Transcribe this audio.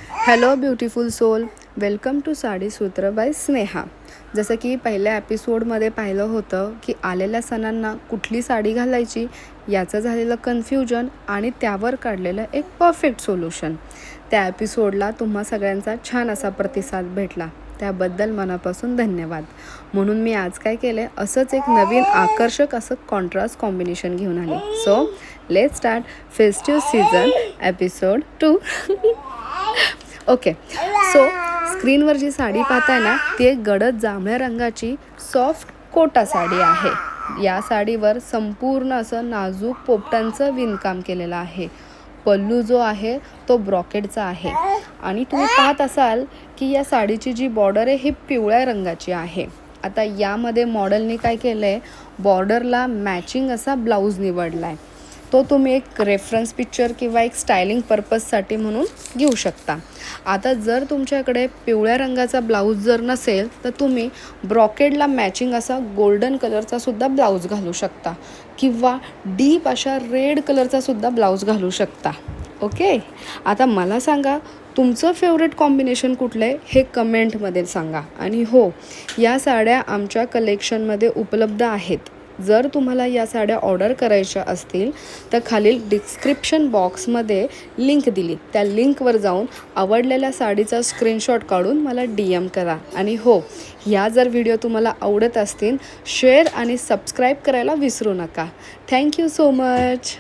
Hello beautiful soul, welcome to sari Sutra by Sneha. जसं की पहिल्या एपिसोडमध्ये पाहिलं होतं की आलेल्या सणांना कुठली साडी घालायची याचं झालेलं कन्फ्युजन आणि त्यावर काढलेलं एक परफेक्ट सोल्युशन. त्या एपिसोडला तुम्हा सगळ्यांचा छान असा प्रतिसाद भेटला, त्याबद्दल मनापासून धन्यवाद. म्हणून मी आज काय केलं आहे, असंच एक नवीन आकर्षक असं कॉन्ट्रास्ट कॉम्बिनेशन घेऊन आले. So let start festive season episode 2. Okay, so स्क्रीनवर जी साडी पाहताय ना, ती एक गडद जांभळ्या रंगाची सॉफ्ट कोटा साडी आहे. या साडीवर संपूर्ण असं नाजूक पोपटांचं विणकाम केलेलं आहे. पल्लू जो आहे तो ब्रॉकेटचा आहे आणि तुम्ही पाहत असाल की या साडीची जी बॉर्डर आहे ही पिवळ्या रंगाची आहे. आता यामध्ये मॉडेलने काय केलं आहे, बॉर्डरला मॅचिंग असा ब्लाऊज निवडला आहे. तो तुम्ही एक रेफरन्स पिक्चर किंवा एक स्टायलिंग पर्पजसाठी म्हणून घेऊ शकता. आता जर तुमच्याकडे पिवळ्या रंगाचा ब्लाऊज जर नसेल तर तुम्ही ब्रॉकेडला मॅचिंग असा गोल्डन कलरचा सुद्धा ब्लाऊज घालू शकता किंवा डीप अशा रेड कलरचा सुद्धा ब्लाऊज घालू शकता. ओके, आता मला सांगा तुमचं फेवरेट कॉम्बिनेशन कुठलं आहे हे कमेंटमध्ये सांगा. आणि हो, या साड्या आमच्या कलेक्शनमध्ये उपलब्ध आहेत. जर तुम्हाला या साड्या ऑर्डर करायच्या असतील तर खालील डिस्क्रिप्शन बॉक्समध्ये लिंक दिली, त्या लिंकवर जाऊन आवडलेल्या साडीचा स्क्रीनशॉट काढून मला DM करा. आणि हो, ह्या जर व्हिडिओ तुम्हाला आवडत असतील शेअर आणि सबस्क्राईब करायला विसरू नका. Thank you so much.